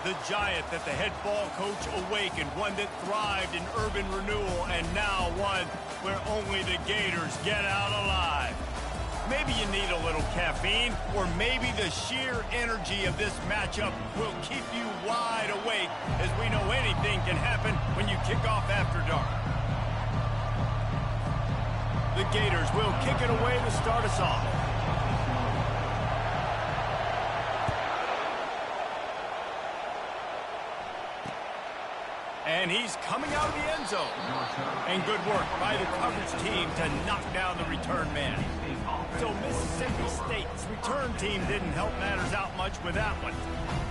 The giant that the head ball coach awakened, one that thrived in urban renewal, and now one where only the Gators get out alive. Maybe you need a little caffeine, or maybe the sheer energy of this matchup will keep you wide awake, as we know anything can happen when you kick off after dark. The Gators will kick it away to start us off. And he's coming out of the end zone. And good work by the coverage team to knock down the return man. So Mississippi State's return team didn't help matters out much with that one.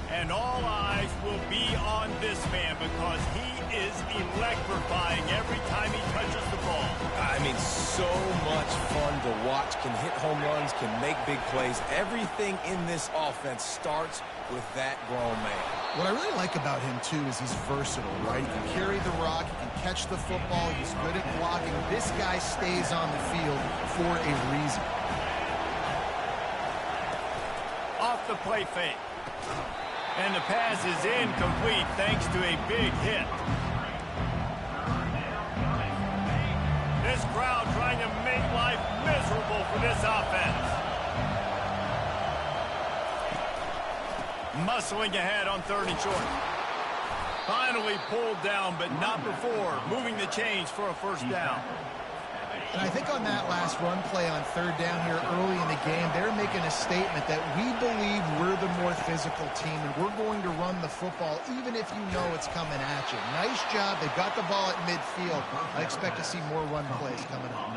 And all eyes will be on this man because he is electrifying every time he touches the ball. I mean, so much fun to watch. Can hit home runs, can make big plays. Everything in this offense starts with that grown man. What I really like about him, too, is he's versatile, right? He can carry the rock, he can catch the football, he's good at blocking. This guy stays on the field for a reason. Off the play fake. And the pass is incomplete thanks to a big hit. This crowd trying to make life miserable for this offense. Muscling ahead on 3rd and short. Finally pulled down, but not before moving the chains for a first down. And I think on that last run play on 3rd down here early in the game, they're making a statement that we believe we're the more physical team and we're going to run the football even if you know it's coming at you. Nice job. They've got the ball at midfield. I expect to see more run plays coming up.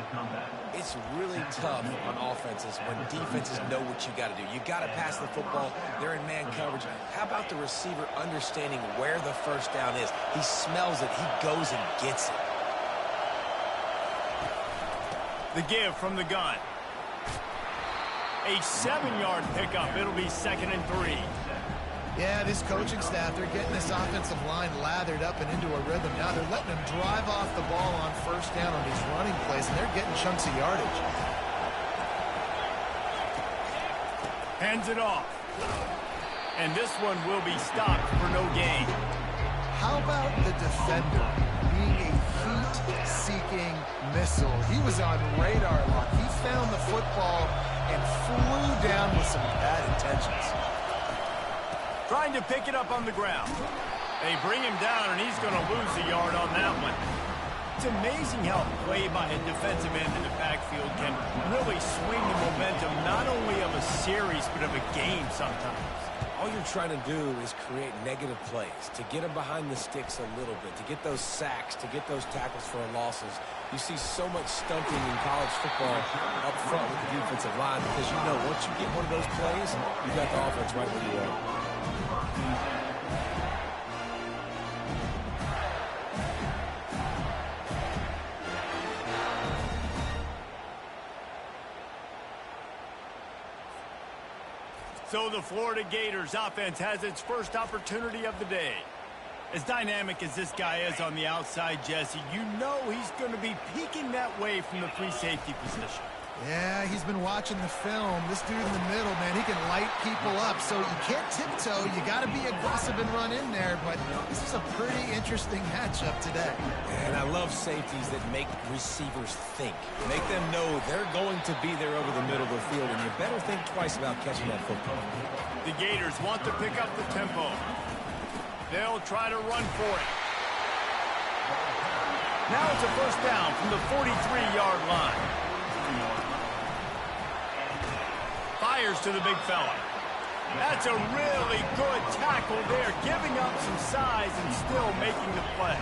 It's really tough on offenses when defenses know what you got to do. You got to pass the football. They're in man coverage. How about the receiver understanding where the first down is? He smells it. He goes and gets it. The give from the gun. A 7-yard pickup. It'll be 2nd and 3. Yeah, this coaching staff, they're getting this offensive line lathered up and into a rhythm. Now they're letting them drive off the ball on first down on these running plays, and they're getting chunks of yardage. Hands it off. And this one will be stopped for no gain. How about the defender being a heat-seeking missile? He was on radar lock. He found the football and flew down with some bad intentions. Trying to pick it up on the ground. They bring him down, and he's going to lose a yard on that one. It's amazing how play by a defensive end in the backfield can really swing the momentum not only of a series, but of a game sometimes. All you're trying to do is create negative plays, to get them behind the sticks a little bit, to get those sacks, to get those tackles for losses. You see so much stunting in college football up front with the defensive line because you know once you get one of those plays, you got the offense right where you are. So the Florida Gators offense has its first opportunity of the day. As dynamic as this guy is on the outside, Jesse, you know he's going to be peeking that way from the free safety position. Yeah, he's been watching the film. This dude in the middle, man, he can light people up. So you can't tiptoe. You got to be aggressive and run in there. But this is a pretty interesting matchup today. And I love safeties that make receivers think. Make them know they're going to be there over the middle of the field, and you better think twice about catching that football. The Gators want to pick up the tempo. They'll try to run for it. Now it's a first down from the 43-yard line. Fires to the big fella. That's a really good tackle there, giving up some size and still making the play.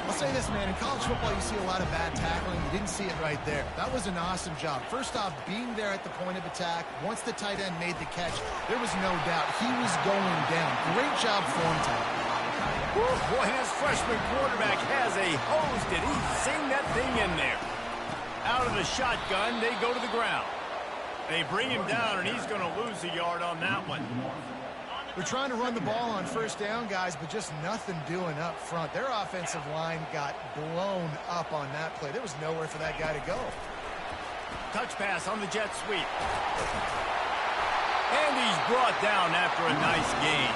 I'll say this, man, in college football you see a lot of bad tackling. You didn't see it right there. That was an awesome job. First off, being there at the point of attack. Once the tight end made the catch, there was no doubt he was going down. Great job form time. Boy, this freshman quarterback has a hose. Did he sing that thing in there? Out of the shotgun, they go to the ground. They bring him down, and he's going to lose a yard on that one. We're trying to run the ball on first down, guys, but just nothing doing up front. Their offensive line got blown up on that play. There was nowhere for that guy to go. Touch pass on the jet sweep. And he's brought down after a nice gain.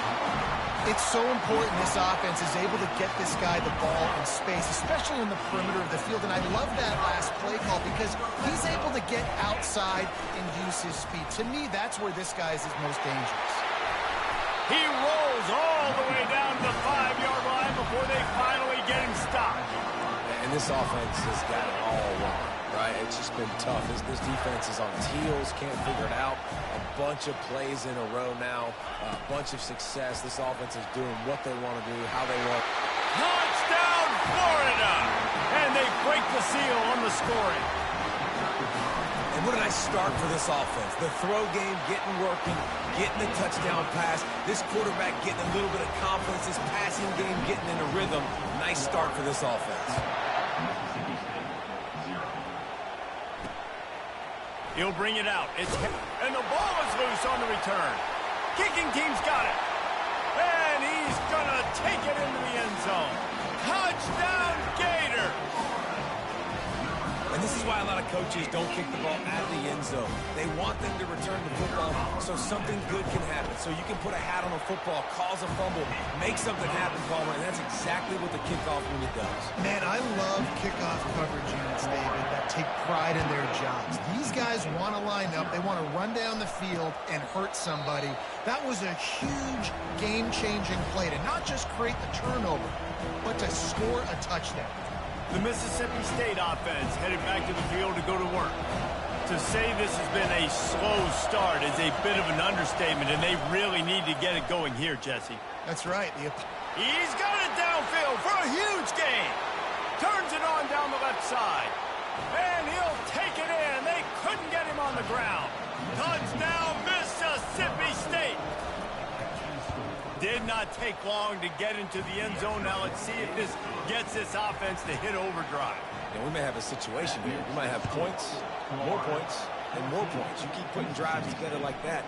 It's so important this offense is able to get this guy the ball in space, especially in the perimeter of the field. And I love that last play call because he's able to get outside and use his speed. To me, that's where this guy is his most dangerous. He rolls all the way down to the 5-yard line before they finally get him stopped. And this offense has got it all wrong, right? It's just been tough. This defense is on its heels, can't figure it out. A bunch of plays in a row now, a bunch of success. This offense is doing what they want to do, how they want. Touchdown, Florida! And they break the seal on the scoring. And what a nice start for this offense. The throw game getting working, getting the touchdown pass. This quarterback getting a little bit of confidence. This passing game getting in a rhythm. Nice start for this offense. He'll bring it out. And the ball is loose on the return. Kicking team's got it. And he's going to take it into the end zone. Touchdown, Gator! And this is why a lot of coaches don't kick the ball out of the end zone. They want them to return the football so something good can happen. So you can put a hat on a football, cause a fumble, make something happen, Palmer, and that's exactly what the kickoff unit does. Man, I love kickoff coverage units, David, that take pride in their jobs. These guys want to line up. They want to run down the field and hurt somebody. That was a huge game-changing play to not just create the turnover, but to score a touchdown. The Mississippi State offense headed back to the field to go to work. To say this has been a slow start is a bit of an understatement, and they really need to get it going here, Jesse. That's right. He's got it downfield for a huge gain. Turns it on down the left side. And he'll take it in. They couldn't get him on the ground. Touchdown, Mississippi State. Did not take long to get into the end zone. Now let's see if this gets this offense to hit overdrive. And we may have a situation here. We might have points, more points, and more points. You keep putting drives together like that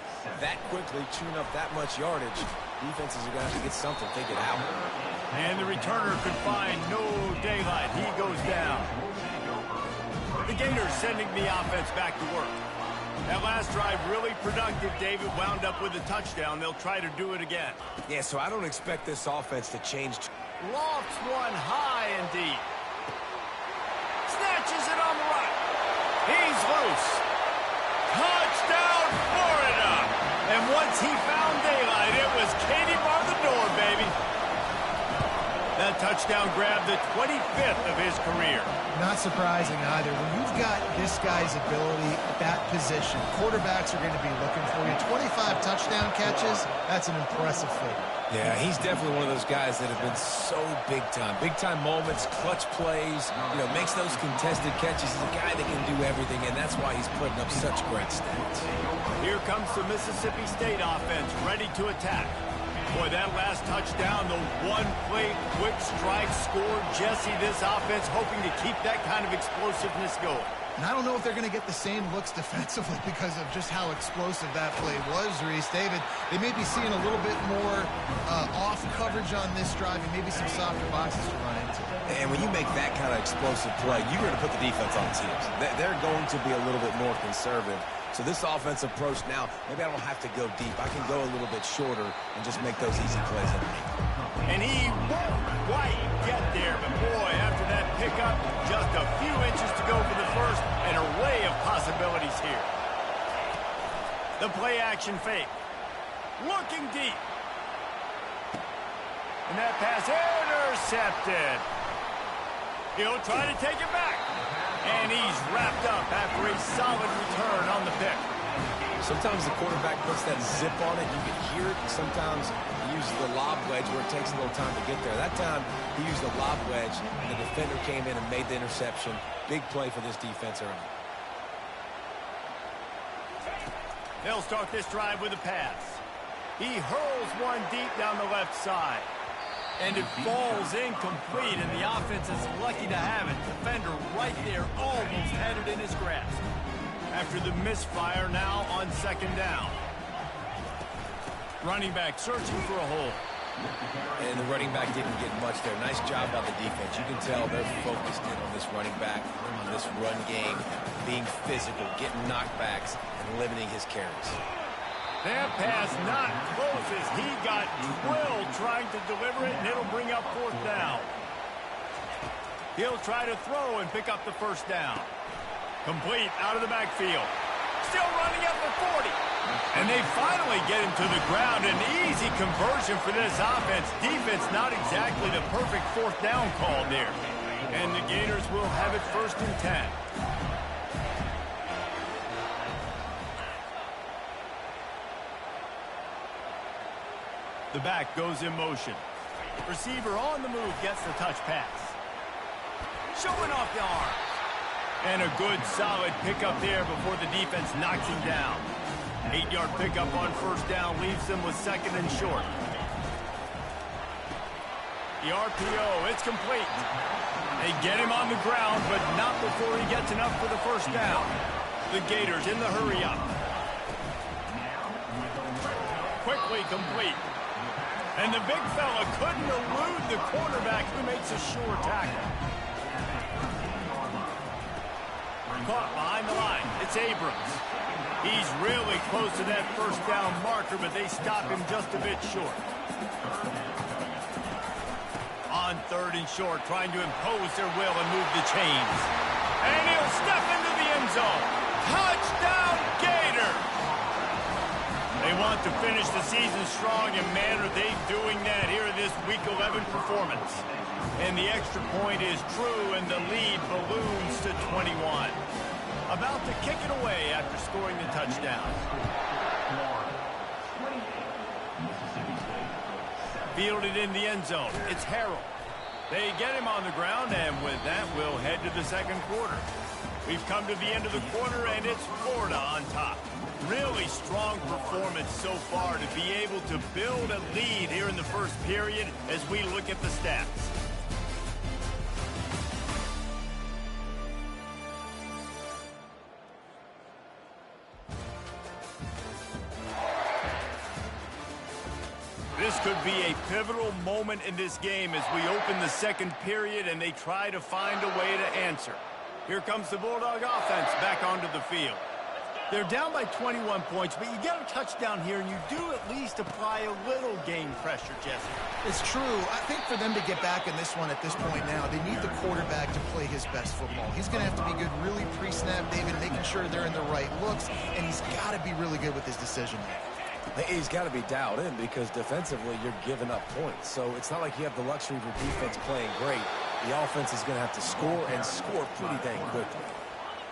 quickly, chewing up that much yardage, defenses are going to have to get something figured out. And the returner could find no daylight. He goes down. The Gators sending the offense back to work. That last drive really productive. David wound up with a touchdown. They'll try to do it again. Yeah, so I don't expect this offense to change. Lofts one high and deep. Snatches it on the right. He's loose. Touchdown, Florida. And once he found daylight, it was Katie bar the door, baby. That touchdown grabbed the 25th of his career. Not surprising either. When you've got this guy's ability at that position, quarterbacks are going to be looking for you. 25 touchdown catches, that's an impressive figure. Yeah, he's definitely one of those guys that have been so big time. Big time moments, clutch plays, makes those contested catches. He's a guy that can do everything, and that's why he's putting up such great stats. Here comes the Mississippi State offense ready to attack. Boy, that last touchdown, the one-play quick strike score. Jesse, this offense hoping to keep that kind of explosiveness going. And I don't know if they're going to get the same looks defensively because of just how explosive that play was, Reese. David, they may be seeing a little bit more off coverage on this drive and maybe some softer boxes to run into. And when you make that kind of explosive play, you're going to put the defense on its heels. They're going to be a little bit more conservative. So this offensive approach now, maybe I don't have to go deep. I can go a little bit shorter and just make those easy plays underneath. And he won't quite get there, but boy, after that pickup, just a few inches to go for the first, an array of possibilities here. The play action fake. Looking deep. And that pass intercepted. He'll try to take it back. And he's wrapped up after a solid return on the pick. Sometimes the quarterback puts that zip on it. You can hear it. Sometimes he uses the lob wedge where it takes a little time to get there. That time, he used the lob wedge, and the defender came in and made the interception. Big play for this defense early. They'll start this drive with a pass. He hurls one deep down the left side. And it falls incomplete, and the offense is lucky to have it. Defender right there, almost had it in his grasp. After the misfire, now on second down. Running back searching for a hole. And the running back didn't get much there. Nice job by the defense. You can tell they're focused in on this running back, on this run game, being physical, getting knockbacks, and limiting his carries. That pass not close as he got drilled trying to deliver it, and it'll bring up 4th down. He'll try to throw and pick up the 1st down. Complete out of the backfield. Still running up for 40. And they finally get him to the ground. An easy conversion for this offense. Defense not exactly the perfect 4th down call there. And the Gators will have it 1st and 10. The back goes in motion. Receiver on the move gets the touch pass. Showing off the arm. And a good, solid pickup there before the defense knocks him down. 8-yard pickup on 1st down leaves them with 2nd and short. The RPO, it's complete. They get him on the ground, but not before he gets enough for the 1st down. The Gators in the hurry up. Quickly complete. And the big fella couldn't elude the quarterback who makes a sure tackle. Caught behind the line. It's Abrams. He's really close to that 1st down marker, but they stop him just a bit short. On 3rd and short, trying to impose their will and move the chains. And he'll step into the end zone. Touchdown, Gators! They want to finish the season strong, and man, are they doing that here in this Week 11 performance. And the extra point is true, and the lead balloons to 21. About to kick it away after scoring the touchdown. Fielded in the end zone. It's Harrell. They get him on the ground, and with that, we'll head to the 2nd quarter. We've come to the end of the quarter, and it's Florida on top. Really strong performance so far to be able to build a lead here in the 1st period as we look at the stats. This could be a pivotal moment in this game as we open the 2nd period and they try to find a way to answer. Here comes the Bulldog offense back onto the field. They're down by 21 points, but you get a touchdown here, and you do at least apply a little game pressure, Jesse. It's true. I think for them to get back in this one at this point now, they need the quarterback to play his best football. He's going to have to be good really pre-snap, David, making sure they're in the right looks, and he's got to be really good with his decision making. He's got to be dialed in because defensively you're giving up points. So it's not like you have the luxury of your defense playing great. The offense is going to have to score and score pretty dang quickly.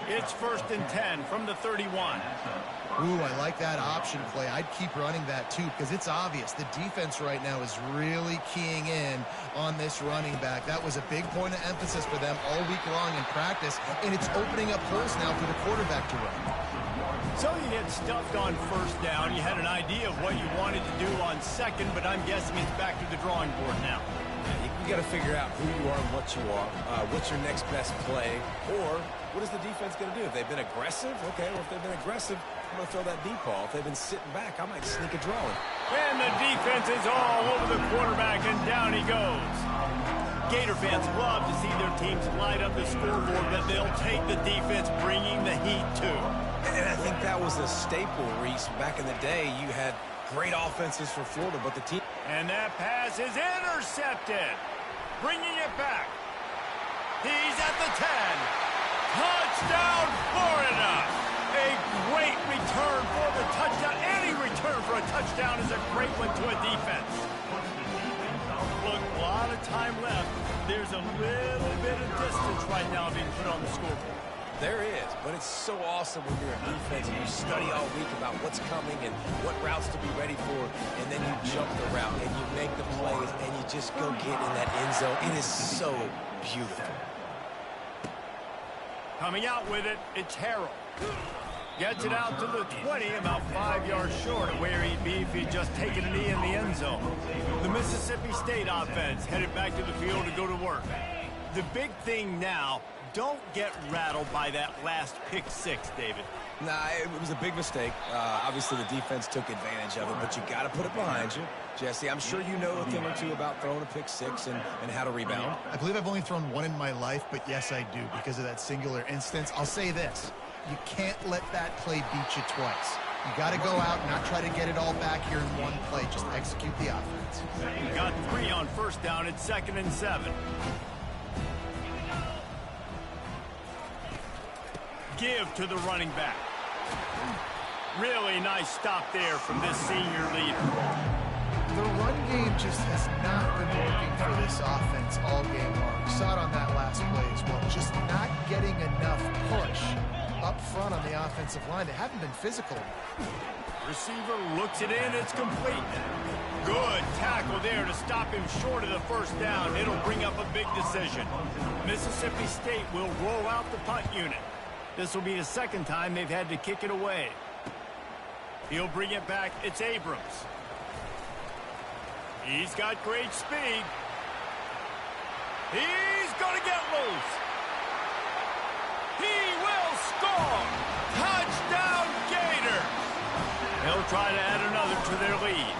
It's 1st and 10 from the 31. Ooh, I like that option play. I'd keep running that too because it's obvious the defense right now is really keying in on this running back. That was a big point of emphasis for them all week long in practice, and it's opening up holes now for the quarterback to run. So you get stuffed on 1st down. You had an idea of what you wanted to do on 2nd, but I'm guessing it's back to the drawing board now. You got to figure out who you are and what you are. What's your next best play? Or what is the defense going to do? If they've been aggressive, okay. Well, if they've been aggressive, I'm going to throw that deep ball. If they've been sitting back, I might sneak a draw in. And the defense is all over the quarterback, and down he goes. Gator fans love to see their teams light up the scoreboard, but they'll take the defense bringing the heat too. And I think that was a staple, Reese. Back in the day, you had great offenses for Florida, but the team... And that pass is intercepted. Bringing it back. He's at the 10. Touchdown, Florida. A great return for the touchdown. Any return for a touchdown is a great one to a defense. Look, a lot of time left. There's a little bit of distance right now being put on the scoreboard. There is, but it's so awesome when you're a defense and you study all week about what's coming and what routes to be ready for, and then you jump the route and you make the plays and you just go get in that end zone. It is so beautiful. Coming out with it, it's Harrell. Gets it out to the 20, about 5 yards short of where he'd be if he'd just taken a knee in the end zone. The Mississippi State offense headed back to the field to go to work. The big thing now, don't get rattled by that last pick six, David. Nah, it was a big mistake. Obviously, the defense took advantage of it, but you got to put it behind you. Jesse, I'm sure you know a thing or two about throwing a pick six and how to rebound. I believe I've only thrown one in my life, but yes, I do because of that singular instance. I'll say this. You can't let that play beat you twice. You got to go out and not try to get it all back here in one play. Just execute the offense. We got 3 on first down. It's 2nd and 7. Give to the running back. Really nice stop there from this senior leader. The run game just has not been working for this offense all game long. We saw it on that last play as well. Just not getting enough push up front on the offensive line. They haven't been physical. Receiver looks it in. It's complete. Good tackle there to stop him short of the first down. It'll bring up a big decision. Mississippi State will roll out the punt unit. This will be the second time they've had to kick it away. He'll bring it back. It's Abrams. He's got great speed. He's going to get loose. He will score. Touchdown Gators. They'll try to add another to their lead.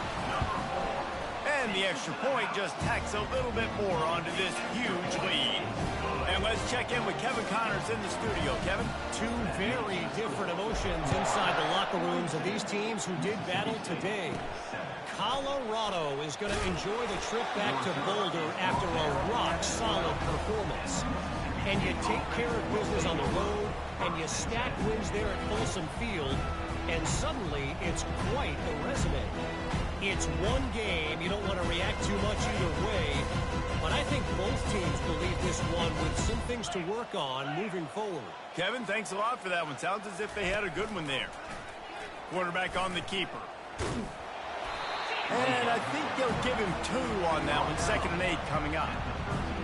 And the extra point just tacks a little bit more onto this huge lead. And let's check in with Kevin Connors in the studio. Kevin? Two very different emotions inside the locker rooms of these teams who did battle today. Colorado is going to enjoy the trip back to Boulder after a rock-solid performance. And you take care of business on the road, and you stack wins there at Folsom Field, and suddenly it's quite a resume. It's one game. You don't want to react too much either way. But I think both teams believe this one with some things to work on moving forward. Kevin, thanks a lot for that one. Sounds as if they had a good one there. Quarterback on the keeper. And I think they'll give him 2 on that one. 2nd and 8 coming up.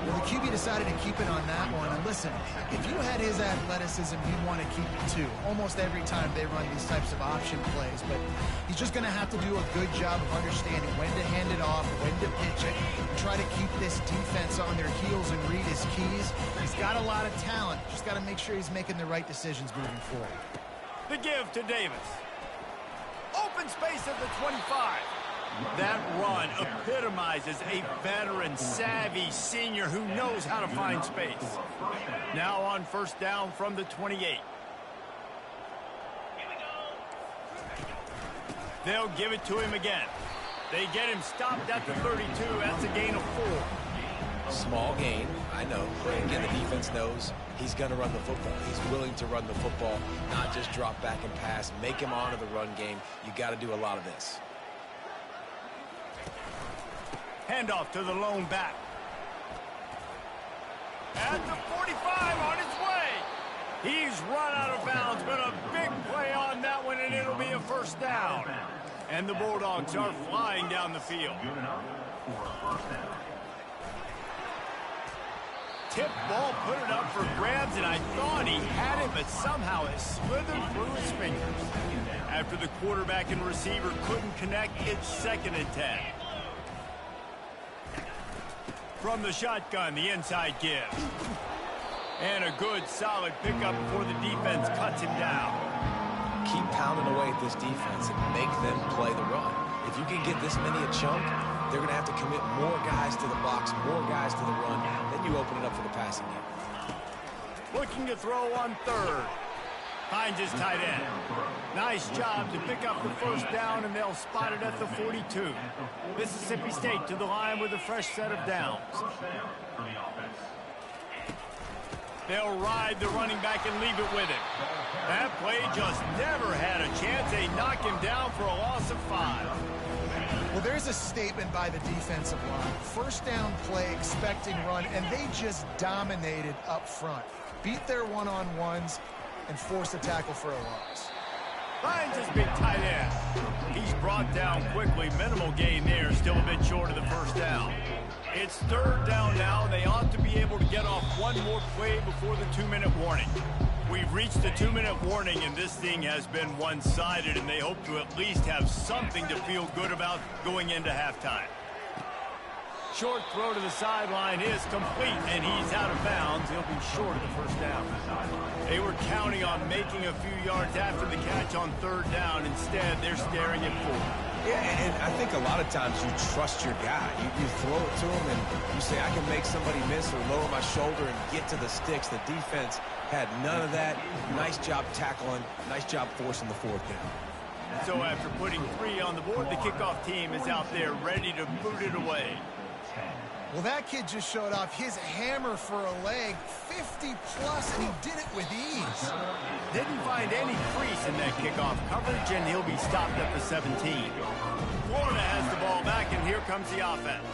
Well, the QB decided to keep it on that one. And listen, if you had his athleticism, you'd want to keep it 2. Almost every time they run these types of option plays. But he's just going to have to do a good job of understanding when to hand it off, when to pitch it, and try to keep this defense on their heels and read his keys. He's got a lot of talent. Just got to make sure he's making the right decisions moving forward. The give to Davis. Open space at the 25. That run epitomizes a veteran, savvy senior who knows how to find space. Now on first down from the 28. They'll give it to him again. They get him stopped at the 32. That's a gain of 4. Small gain, I know. But again, the defense knows he's going to run the football. He's willing to run the football, not just drop back and pass. Make him honor the run game. You got to do a lot of this. Handoff to the lone back. At the 45 on his way. He's run out of bounds, but a big play on that one, and it'll be a first down. And the Bulldogs are flying down the field. Tip ball, put it up for grabs, and I thought he had it, but somehow it slithered through his fingers. After the quarterback and receiver couldn't connect, it's 2nd and 10. From the shotgun, the inside give. And a good, solid pickup before the defense cuts him down. Keep pounding away at this defense and make them play the run. If you can get this many a chunk, they're going to have to commit more guys to the box, more guys to the run. Then you open it up for the passing game. Looking to throw on 3rd. Finds his tight end. Nice job to pick up the first down, and they'll spot it at the 42. Mississippi State to the line with a fresh set of downs. They'll ride the running back and leave it with him. That play just never had a chance. They knock him down for a loss of 5. Well, there's a statement by the defensive line. First down play, expecting run, and they just dominated up front. Beat their one-on-ones and forced a tackle for a loss. Finds his big tight end. He's brought down quickly. Minimal gain there. Still a bit short of the first down. It's 3rd down now. They ought to be able to get off one more play before the 2-minute warning. We've reached the 2-minute warning, and this thing has been one-sided, and they hope to at least have something to feel good about going into halftime. Short throw to the sideline is complete, and he's out of bounds. He'll be short of the first down. They were counting on making a few yards after the catch on 3rd down. Instead, they're staring at 4. Yeah, and I think a lot of times you trust your guy. You throw it to him, and you say, I can make somebody miss or lower my shoulder and get to the sticks. The defense had none of that. Nice job tackling. Nice job forcing the 4th down. So after putting 3 on the board, the kickoff team is out there ready to boot it away. Well, that kid just showed off his hammer for a leg, 50-plus, and he did it with ease. Didn't find any crease in that kickoff coverage, and he'll be stopped at the 17. Florida has the ball back, and here comes the offense.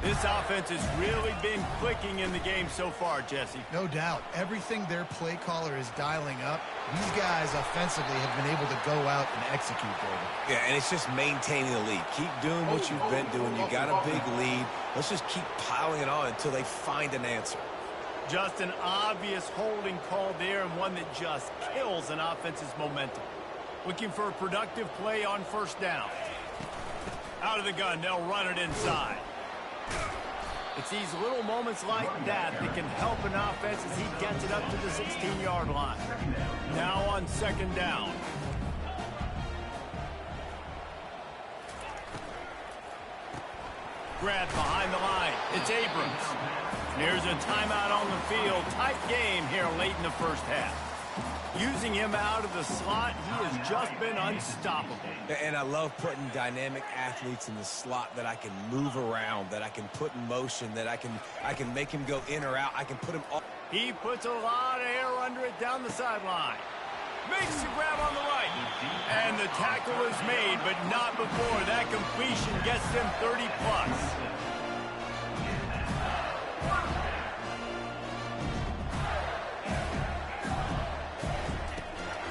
This offense has really been clicking in the game so far, Jesse. No doubt. Everything their play caller is dialing up, these guys offensively have been able to go out and execute, David. Yeah, and it's just maintaining the lead. Keep doing what you've been doing. You got a big lead. Let's just keep piling it on until they find an answer. Just an obvious holding call there, and one that just kills an offense's momentum. Looking for a productive play on first down. Out of the gun, they'll run it inside. It's these little moments like that that can help an offense as he gets it up to the 16-yard line. Now on second down. Grabbed behind the line. It's Abrams. There's a timeout on the field. Tight game here late in the first half. Using him out of the slot, he has just been unstoppable. And I love putting dynamic athletes in the slot that I can move around, that I can put in motion, that I can make him go in or out. I can put him all. He puts a lot of air under it down the sideline. Makes the grab on the right. And the tackle is made, but not before that completion gets them 30-plus.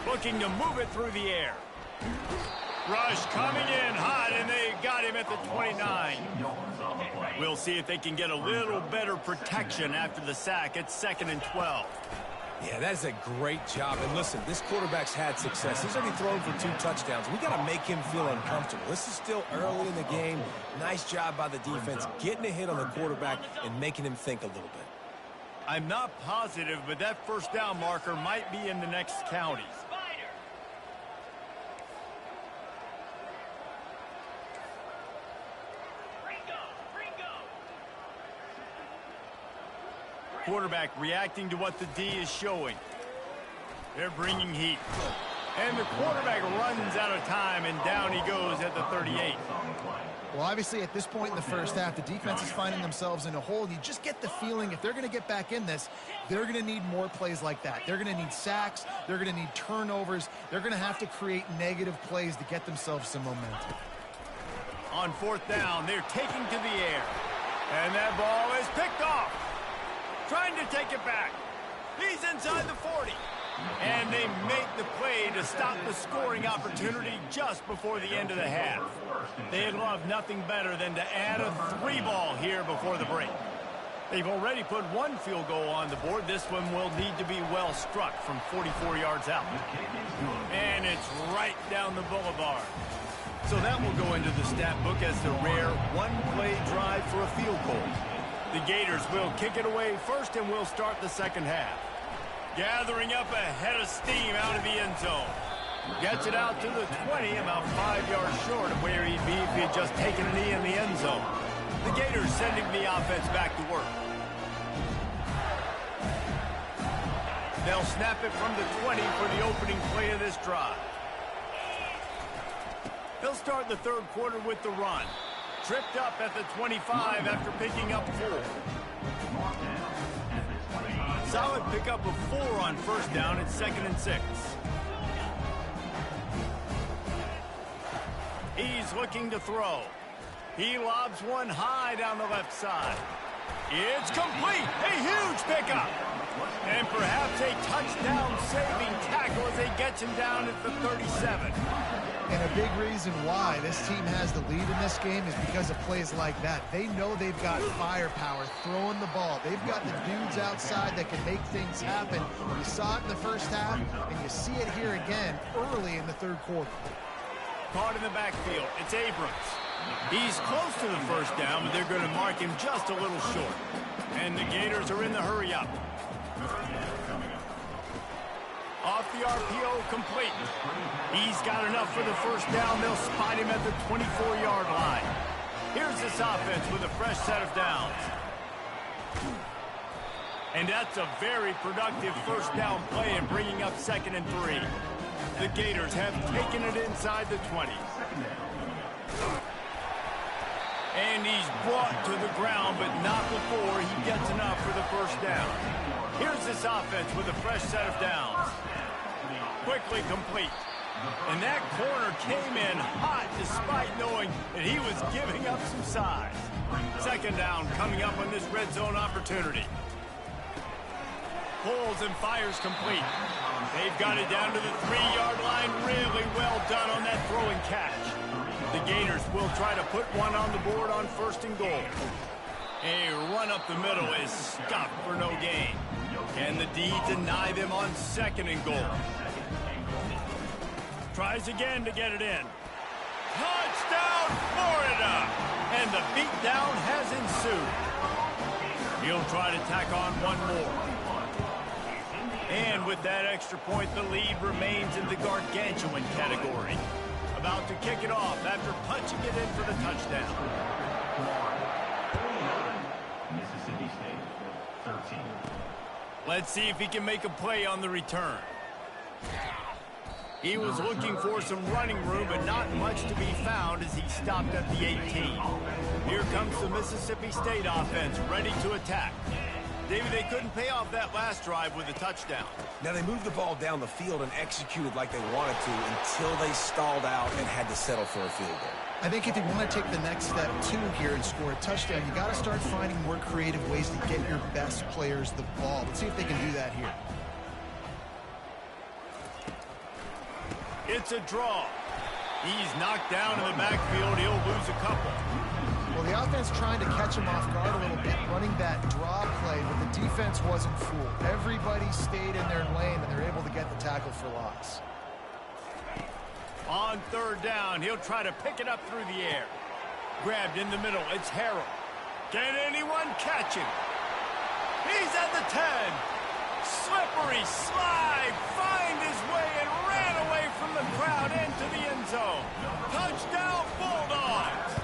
Looking to move it through the air. Rush coming in hot, and they got him at the 29. We'll see if they can get a little better protection after the sack. It's 2nd and 12. Yeah, that is a great job. And listen, this quarterback's had success. He's already thrown for 2 touchdowns. We got to make him feel uncomfortable. This is still early in the game. Nice job by the defense, getting a hit on the quarterback and making him think a little bit. I'm not positive, but that first down marker might be in the next county. Quarterback reacting to what the D is showing. They're bringing heat. And the quarterback runs out of time, and down he goes at the 38. Well, obviously, at this point in the first half, the defense is finding themselves in a hole. You just get the feeling if they're going to get back in this, they're going to need more plays like that. They're going to need sacks. They're going to need turnovers. They're going to have to create negative plays to get themselves some momentum. On fourth down, they're taking to the air. And that ball is picked off. Trying to take it back. He's inside the 40. And they make the play to stop the scoring opportunity just before the end of the half. They'd love nothing better than to add a 3-ball here before the break. They've already put 1 field goal on the board. This one will need to be well struck from 44 yards out. And it's right down the boulevard. So that will go into the stat book as the rare 1-play drive for a field goal. The Gators will kick it away first, and we'll start the second half. Gathering up a head of steam out of the end zone. Gets it out to the 20, about 5 yards short of where he'd be if he had just taken a knee in the end zone. The Gators sending the offense back to work. They'll snap it from the 20 for the opening play of this drive. They'll start the third quarter with the run. Tripped up at the 25 after picking up 4. Solid pickup of 4 on first down at 2nd and 6. He's looking to throw. He lobs one high down the left side. It's complete. A huge pickup. And perhaps a touchdown-saving tackle as they get him down at the 37. And a big reason why this team has the lead in this game is because of plays like that. They know they've got firepower throwing the ball. They've got the dudes outside that can make things happen. You saw it in the first half, and you see it here again early in the third quarter. Caught in the backfield. It's Abrams. He's close to the first down, but they're going to mark him just a little short. And the Gators are in the hurry-up. Off the RPO, complete. He's got enough for the first down. They'll spot him at the 24-yard line. Here's this offense with a fresh set of downs. And that's a very productive first down play and bringing up 2nd and 3. The Gators have taken it inside the 20. And he's brought to the ground, but not before he gets enough for the first down. Here's this offense with a fresh set of downs. Quickly complete. And that corner came in hot despite knowing that he was giving up some size. Second down coming up on this red zone opportunity. Pulls and fires complete. They've got it down to the 3-yard line. Really well done on that throw and catch. The Gators will try to put one on the board on 1st and goal. A run up the middle is stopped for no gain. Can the D deny them on 2nd and goal? Tries again to get it in. Touchdown, Florida! And the beatdown has ensued. He'll try to tack on one more. And with that extra point, the lead remains in the gargantuan category. About to kick it off after punching it in for the touchdown. Mississippi State, 13. Let's see if he can make a play on the return. He was looking for some running room, but not much to be found as he stopped at the 18. Here comes the Mississippi State offense, ready to attack. David, they couldn't pay off that last drive with a touchdown. Now, they moved the ball down the field and executed like they wanted to until they stalled out and had to settle for a field goal. I think if you want to take the next step, too, here and score a touchdown, you got to start finding more creative ways to get your best players the ball. Let's see if they can do that here. It's a draw. He's knocked down in the backfield. He'll lose a couple. Well, the offense trying to catch him off guard a little bit, running that draw play, but the defense wasn't fooled. Everybody stayed in their lane, and they're able to get the tackle for loss. On 3rd down, he'll try to pick it up through the air. Grabbed in the middle, it's Harrell. Can anyone catch him? He's at the 10. Slippery slide, find his way and ran away from the crowd into the end zone. Touchdown, Bulldogs!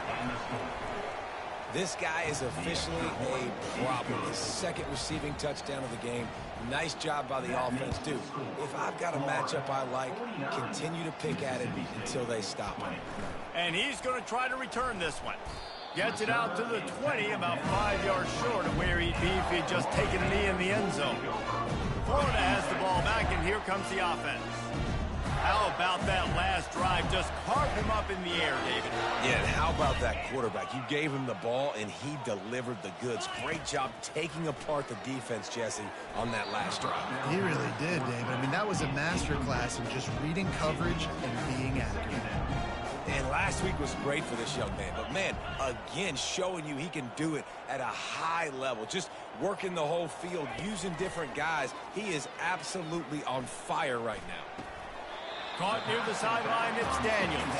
This guy is officially a problem. His 2nd receiving touchdown of the game. Nice job by the offense, too. If I've got a matchup I like, continue to pick at it until they stop him. And he's going to try to return this one. Gets it out to the 20, about 5 yards short of where he'd be if he'd just taken a knee in the end zone. Florida has the ball back, and here comes the offense. How about that last drive? Just carved him up in the air, David. Yeah, and how about that quarterback? You gave him the ball, and he delivered the goods. Great job taking apart the defense, Jesse, on that last drive. He really did, David. I mean, that was a masterclass in just reading coverage and being accurate. And last week was great for this young man. But, man, again, showing you he can do it at a high level. Just working the whole field, using different guys. He is absolutely on fire right now. Caught near the sideline, it's Daniels.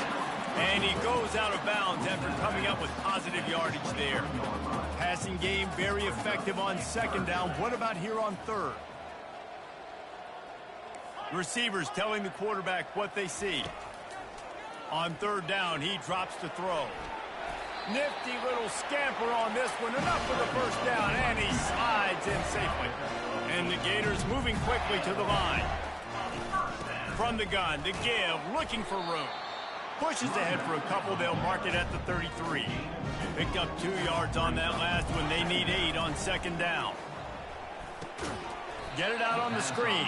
And he goes out of bounds after coming up with positive yardage there. Passing game very effective on 2nd down. What about here on 3rd? Receivers telling the quarterback what they see. On 3rd down, he drops to throw. Nifty little scamper on this one. Enough for the first down, and he slides in safely. And the Gators moving quickly to the line. From the gun, the give, looking for room. Pushes ahead for a couple, they'll mark it at the 33. Picked up 2 yards on that last one. They need 8 on 2nd down. Get it out on the screen.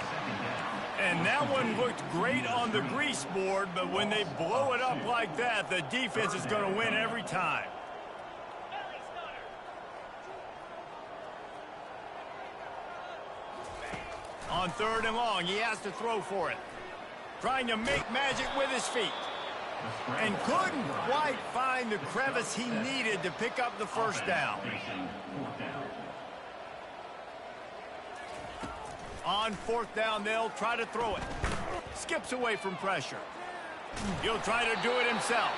And that one looked great on the grease board, but when they blow it up like that, the defense is going to win every time. On 3rd and long, he has to throw for it. Trying to make magic with his feet. And couldn't quite find the crevice he needed to pick up the first down. On 4th down, they'll try to throw it. Skips away from pressure. He'll try to do it himself.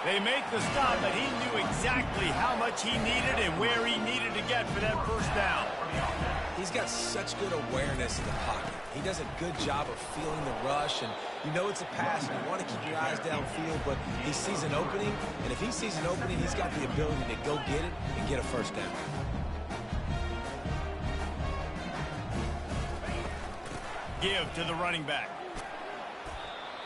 They make the stop, but he knew exactly how much he needed and where he needed to get for that first down. He's got such good awareness in the pocket. He does a good job of feeling the rush, and you know it's a pass, and you want to keep your eyes downfield, but he sees an opening, and if he sees an opening, he's got the ability to go get it and get a first down. Give to the running back.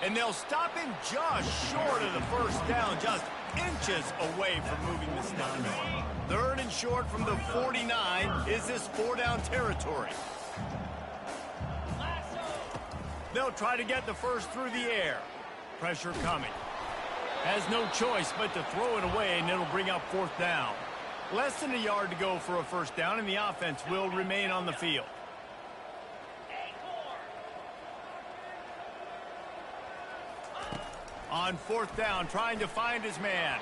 And they'll stop him just short of the first down, just inches away from moving the sticks. 3rd and short from the 49 is this 4-down territory. They'll try to get the first through the air. Pressure coming. Has no choice but to throw it away, and it'll bring up 4th down. Less than a yard to go for a first down, and the offense will remain on the field. On 4th down, trying to find his man.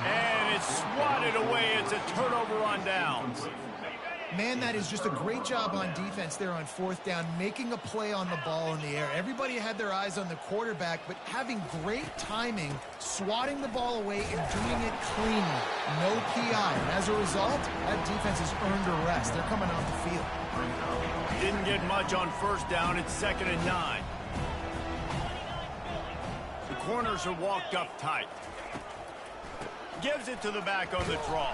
And it's swatted away. It's a turnover on downs. Man, that is just a great job on defense there on 4th down, making a play on the ball in the air. Everybody had their eyes on the quarterback, but having great timing, swatting the ball away, and doing it cleanly. No PI. And as a result, that defense has earned a rest. They're coming off the field. Didn't get much on 1st down. It's 2nd and 9. The corners are walked up tight. Gives it to the back on the draw.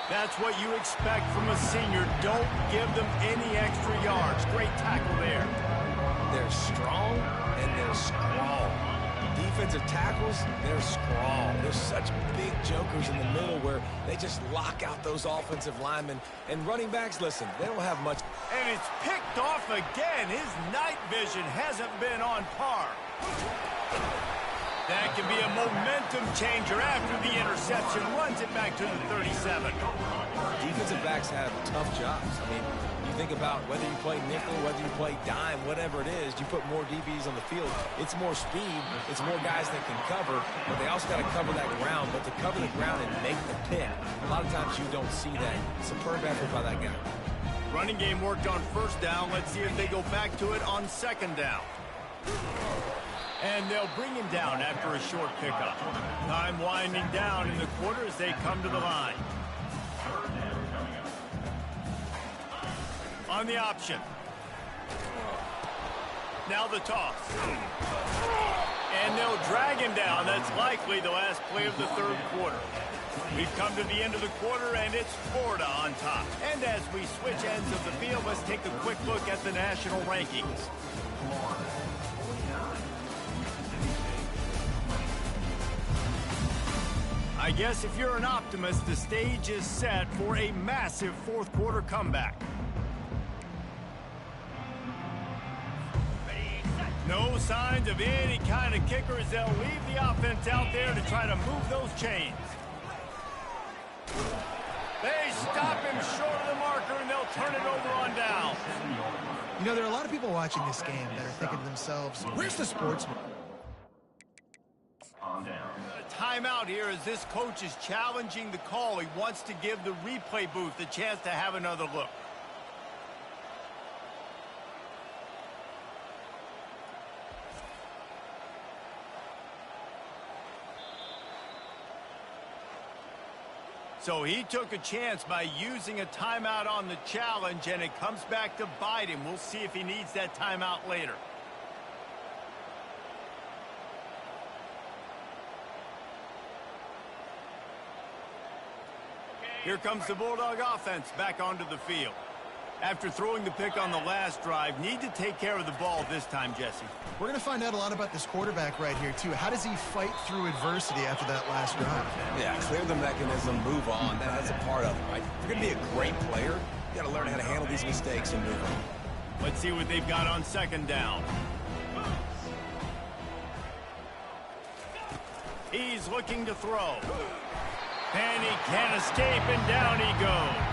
That's what you expect from a senior. Don't give them any extra yards. Great tackle there. They're strong and they're scrawl. Defensive tackles, they're scrawl. They're such big jokers in the middle where they just lock out those offensive linemen. And running backs, listen, they don't have much. And it's picked off again. His night vision hasn't been on par. That can be a momentum changer after the interception. Runs it back to the 37. Defensive backs have tough jobs. I mean, you think about whether you play nickel, whether you play dime, whatever it is, you put more DBs on the field. It's more speed. It's more guys that can cover, but they also got to cover that ground. But to cover the ground and make the pick, a lot of times you don't see that. Superb effort by that guy. Running game worked on 1st down. Let's see if they go back to it on 2nd down. And they'll bring him down after a short pickup. Time winding down in the quarter as they come to the line. On the option. Now the toss. And they'll drag him down. That's likely the last play of the 3rd quarter. We've come to the end of the quarter, and it's Florida on top. And as we switch ends of the field, let's take a quick look at the national rankings. I guess if you're an optimist, the stage is set for a massive 4th quarter comeback. No signs of any kind of kickers. They'll leave the offense out there to try to move those chains. They stop him short of the marker, and they'll turn it over on down. You know, there are a lot of people watching this game that are thinking to themselves, where's the sportsman? Timeout here as this coach is challenging the call. He wants to give the replay booth a chance to have another look. So he took a chance by using a timeout on the challenge, and it comes back to bite him. We'll see if he needs that timeout later. Here comes the Bulldog offense back onto the field. After throwing the pick on the last drive, need to take care of the ball this time, Jesse. We're going to find out a lot about this quarterback right here, too. How does he fight through adversity after that last drive? Yeah, clear the mechanism, move on. That's a part of it, right? If you're going to be a great player, you got to learn how to handle these mistakes and move on. Let's see what they've got on 2nd down. He's looking to throw. And he can't escape, and down he goes.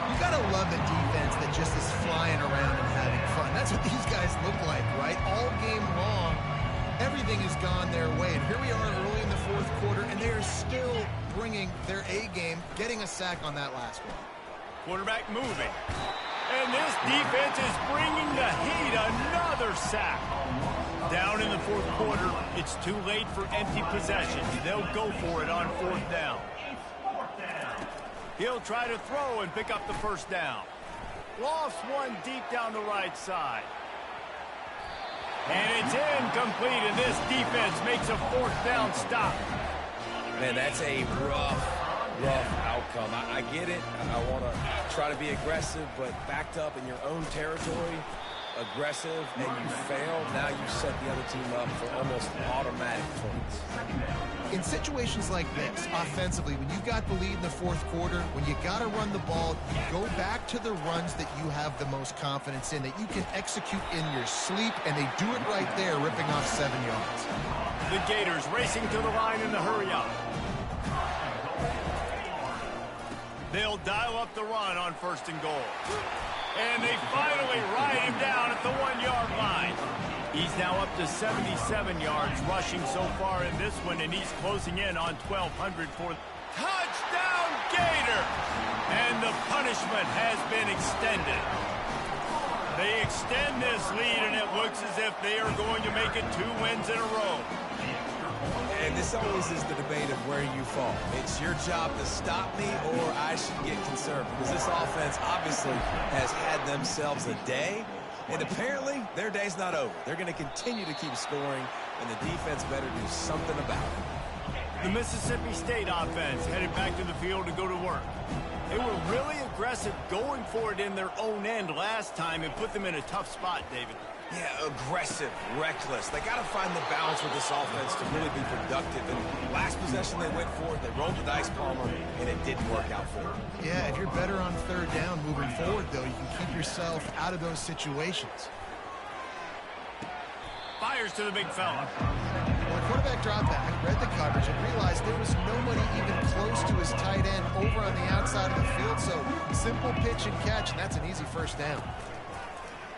You gotta love the defense that just is flying around and having fun. That's what these guys look like, right? All game long, everything has gone their way. And here we are early in the 4th quarter, and they are still bringing their A game, getting a sack on that last one. Quarterback moving. And this defense is bringing the heat. Another sack. Down in the 4th quarter, it's too late for empty possessions. They'll go for it on 4th down. He'll try to throw and pick up the first down. Lost one deep down the right side. And it's incomplete, and this defense makes a 4th down stop. Man, that's a rough outcome. I get it. I want to try to be aggressive, but backed up in your own territory, aggressive and you fail, now you set the other team up for almost automatic points. In situations like this, offensively, when you got the lead in the fourth quarter, when you got to run the ball, you go back to the runs that you have the most confidence in, that you can execute in your sleep, and they do it right there, ripping off 7 yards. The Gators racing to the line in the hurry-up. They'll dial up the run on 1st and goal. And they finally ride him down at the 1-yard line. He's now up to 77 yards rushing so far in this one, and he's closing in on 1,200 for touchdown Gator! And the punishment has been extended. They extend this lead, and it looks as if they are going to make it 2 wins in a row. And this always is the debate of where you fall. It's your job to stop me, or I should get concerned, because this offense obviously has had themselves a day, and apparently their day's not over. They're going to continue to keep scoring, and the defense better do something about it. The Mississippi State offense headed back to the field to go to work. They were really aggressive going for it in their own end last time and put them in a tough spot, David. Yeah, aggressive, reckless. They got to find the balance with this offense to really be productive. And last possession they went for it, they rolled the dice, Palmer, and it didn't work out for them. Yeah, if you're better on 3rd down moving forward, though, you can keep yourself out of those situations. Fires to the big fella. Well, the quarterback dropped back, read the coverage, and realized there was nobody even close to his tight end over on the outside of the field. So simple pitch and catch, and that's an easy 1st down.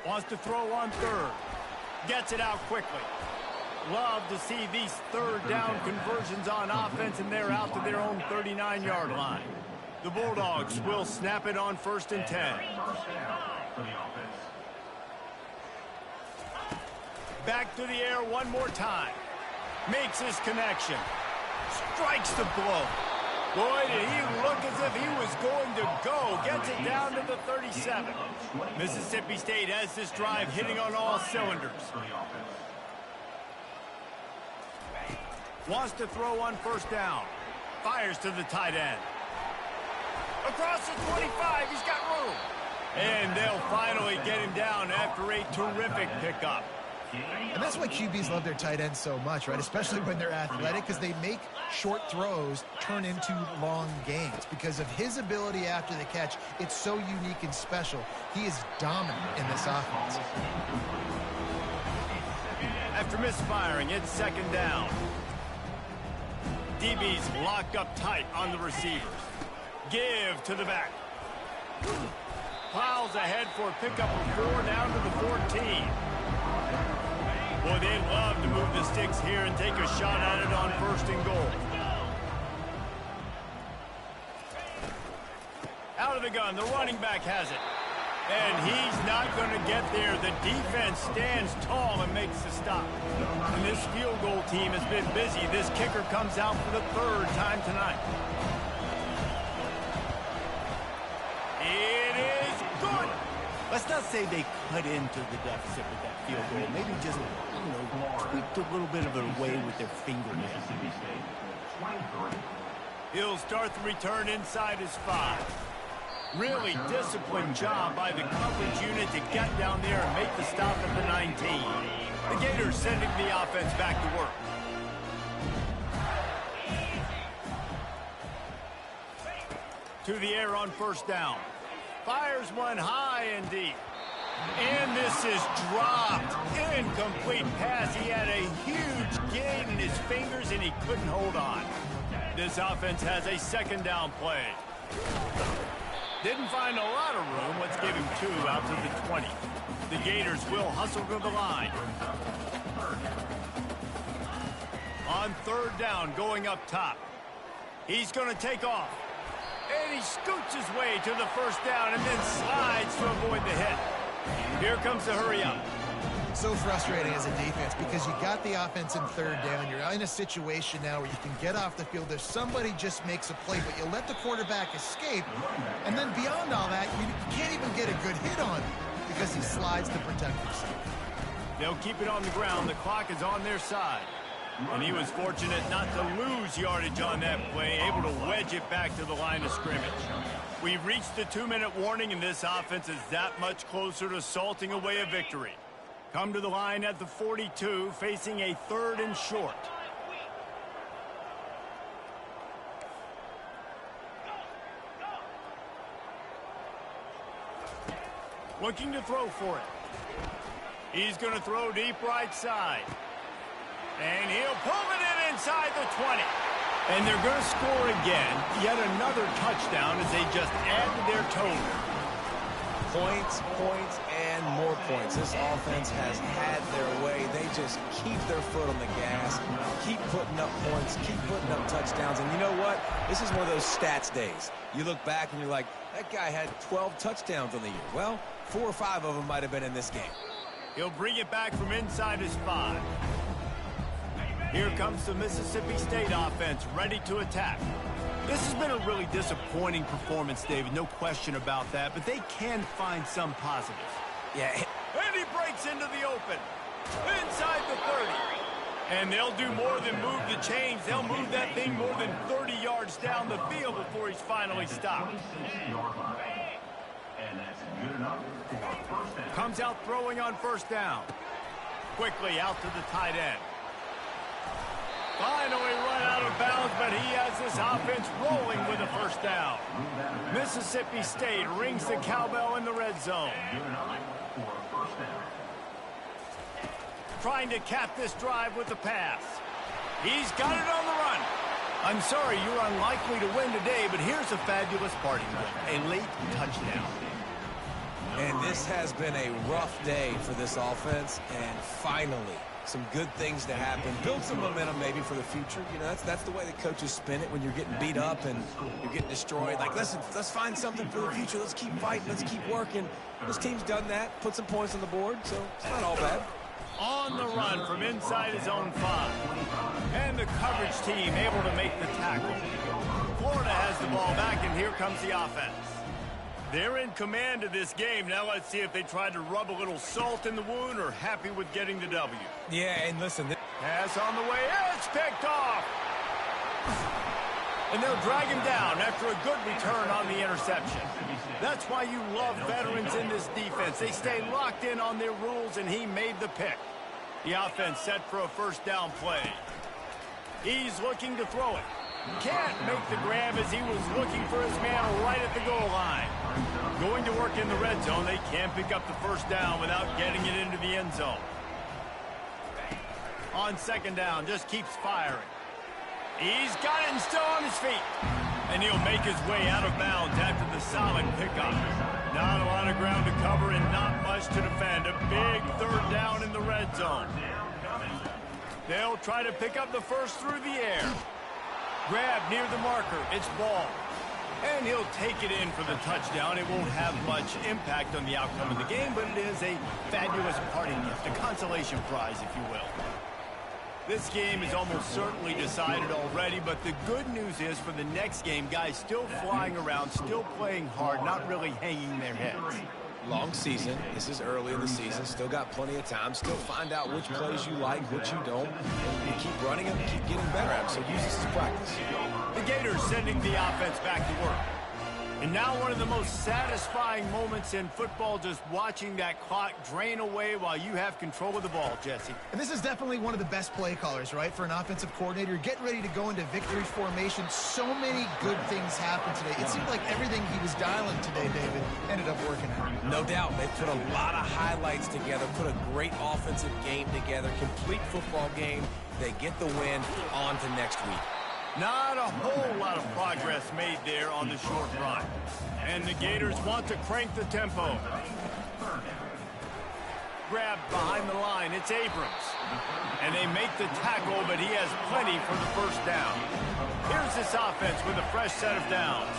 Wants to throw on 3rd. Gets it out quickly. Love to see these 3rd down conversions on offense, and they're out to their own 39-yard line. The Bulldogs will snap it on 1st and 10. Back to the air one more time. Makes his connection. Strikes the blow. Boy, did he look as if he was going to go. Gets it down to the 37. Mississippi State has this drive hitting on all cylinders. Wants to throw on 1st down. Fires to the tight end. Across the 25, he's got room. And they'll finally get him down after a terrific pickup. And that's why QBs love their tight ends so much, right? Especially when they're athletic, because they make short throws turn into long gains. Because of his ability after the catch, it's so unique and special. He is dominant in this offense. After misfiring, it's 2nd down. DB's locked up tight on the receivers. Give to the back. Plows ahead for a pickup of 4 down to the 14. Boy, they love to move the sticks here and take a shot at it on 1st and goal. Out of the gun, the running back has it. And he's not going to get there. The defense stands tall and makes the stop. And this field goal team has been busy. This kicker comes out for the 3rd time tonight. It is good. Let's not say they cut into the deficit with that field goal. Maybe just, tweaked a little bit of it away with their fingernails. He'll start the return inside his 5. Really disciplined job by the coverage unit to get down there and make the stop at the 19. The Gators sending the offense back to work. To the air on 1st down. Fires one high and deep. And this is dropped. Incomplete pass. He had a huge gain in his fingers, and he couldn't hold on. This offense has a 2nd down play. Didn't find a lot of room. Let's give him 2 out to the 20. The Gators will hustle to the line. On 3rd down, going up top. He's going to take off. And he scoots his way to the 1st down and then slides to avoid the hit. Here comes the hurry-up. So frustrating as a defense because you got the offense in 3rd down. You're in a situation now where you can get off the field. If somebody just makes a play, but you let the quarterback escape. And then beyond all that, you can't even get a good hit on him because he slides to protect himself. They'll keep it on the ground. The clock is on their side. And he was fortunate not to lose yardage on that play, able to wedge it back to the line of scrimmage. We've reached the 2-minute warning, and this offense is that much closer to salting away a victory. Come to the line at the 42, facing a 3rd and short. Looking to throw for it. He's going to throw deep right side. And he'll pull it in inside the 20. And they're going to score again. Yet another touchdown as they just add to their total. Points, points, and more points. This offense has had their way. They just keep their foot on the gas, keep putting up points, keep putting up touchdowns. And you know what? This is one of those stats days. You look back and you're like, that guy had 12 touchdowns on the year. Well, 4 or 5 of them might have been in this game. He'll bring it back from inside his 5. Here comes the Mississippi State offense, ready to attack. This has been a really disappointing performance, David, no question about that, but they can find some positives. Yeah. And he breaks into the open, inside the 30. And they'll do more than move the chains. They'll move that thing more than 30 yards down the field before he's finally stopped. Comes out throwing on 1st down. Quickly out to the tight end. Finally run out of bounds, but he has this offense rolling with a 1st down. Mississippi State rings the cowbell in the red zone. Trying to cap this drive with the pass. He's got it on the run. I'm sorry, you're unlikely to win today, but here's a fabulous parting win. A late touchdown. And this has been a rough day for this offense, and finally, some good things to happen. Build some momentum maybe for the future. You know, that's the way the coaches spin it when you're getting beat up and you're getting destroyed. Like, listen, let's find something for the future. Let's keep fighting. Let's keep working. This team's done that, put some points on the board, so it's not all bad. On the run from inside his own 5. And the coverage team able to make the tackle. Florida has the ball back, and here comes the offense. They're in command of this game. Now let's see if they tried to rub a little salt in the wound or happy with getting the W. Yeah, and listen. Pass on the way. It's picked off. And they'll drag him down after a good return on the interception. That's why you love veterans in this defense. They stay locked in on their rules, and he made the pick. The offense set for a 1st down play. He's looking to throw it. Can't make the grab as he was looking for his man right at the goal line. Going to work in the red zone. They can't pick up the 1st down without getting it into the end zone. On 2nd down, just keeps firing. He's got it and still on his feet. And he'll make his way out of bounds after the solid pickup. Not a lot of ground to cover and not much to defend. A big 3rd down in the red zone. They'll try to pick up the 1st through the air. Grab near the marker. It's ball. And he'll take it in for the touchdown. It won't have much impact on the outcome of the game, but it is a fabulous parting gift, a consolation prize, if you will. This game is almost certainly decided already, but the good news is for the next game, guys still flying around, still playing hard, not really hanging their heads. Long season. This is early in the season. Still got plenty of time. Still find out which plays you like, which you don't. And you keep running them, keep getting better at them. So use this as practice. The Gators sending the offense back to work. And now one of the most satisfying moments in football, just watching that clock drain away while you have control of the ball, Jesse. And this is definitely one of the best play callers, right, for an offensive coordinator. Getting ready to go into victory formation. So many good things happened today. It seemed like everything he was dialing today, David, ended up working out. No doubt. They put a lot of highlights together, put a great offensive game together, complete football game. They get the win. On to next week. Not a whole lot of progress made there on the short run. And the Gators want to crank the tempo. Grabbed behind the line, it's Abrams. And they make the tackle, but he has plenty for the 1st down. Here's this offense with a fresh set of downs.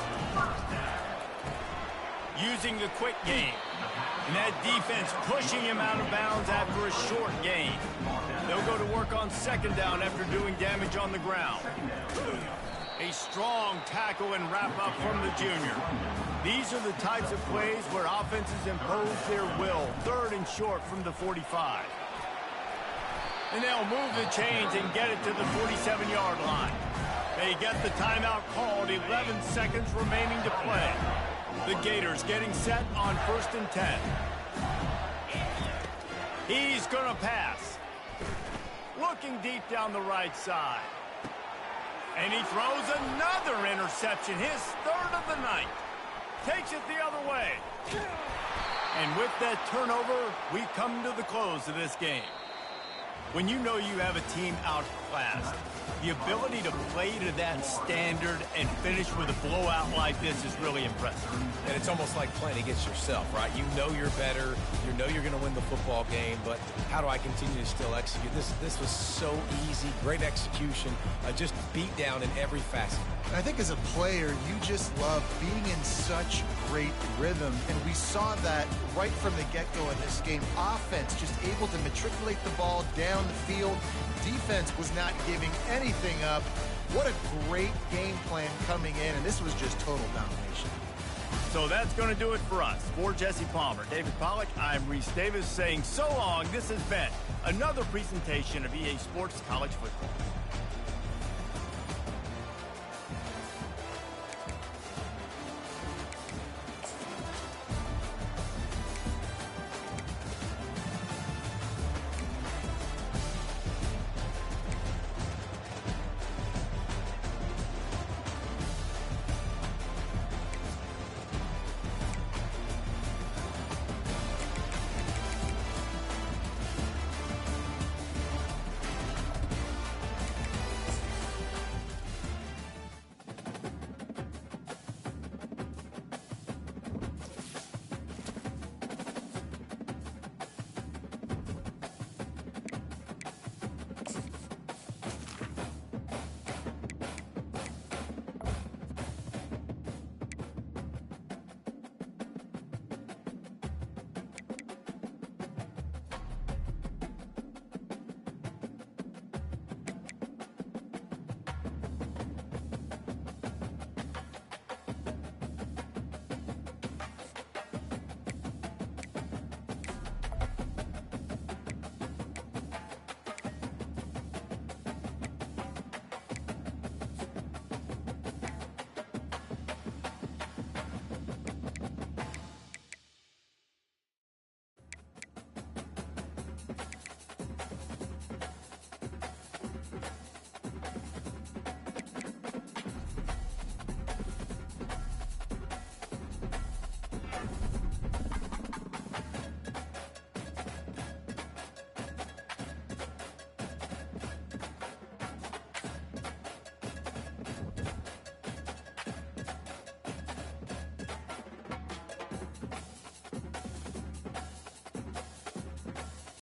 Using the quick game. And that defense pushing him out of bounds after a short gain. They'll go to work on 2nd down after doing damage on the ground. A strong tackle and wrap-up from the junior. These are the types of plays where offenses impose their will. 3rd and short from the 45. And they'll move the chains and get it to the 47-yard line. They get the timeout called. 11 seconds remaining to play. The Gators getting set on 1st and 10. He's going to pass. Looking deep down the right side. And he throws another interception, his 3rd of the night. Takes it the other way. And with that turnover, we come to the close of this game. When you know you have a team outclassed, the ability to play to that standard and finish with a blowout like this is really impressive. And it's almost like playing against yourself, right? You know you're better. You know you're going to win the football game, but how do I continue to still execute? This was so easy. Great execution. Just beat down in every facet. I think as a player, you just love being in such great rhythm, and we saw that right from the get-go in this game. Offense just able to matriculate the ball down the field. Defense was not giving anything up. What a great game plan coming in, and this was just total domination. So that's going to do it for us. For Jesse Palmer, David Pollack, I'm Reese Davis saying so long. This has been another presentation of EA Sports College Football.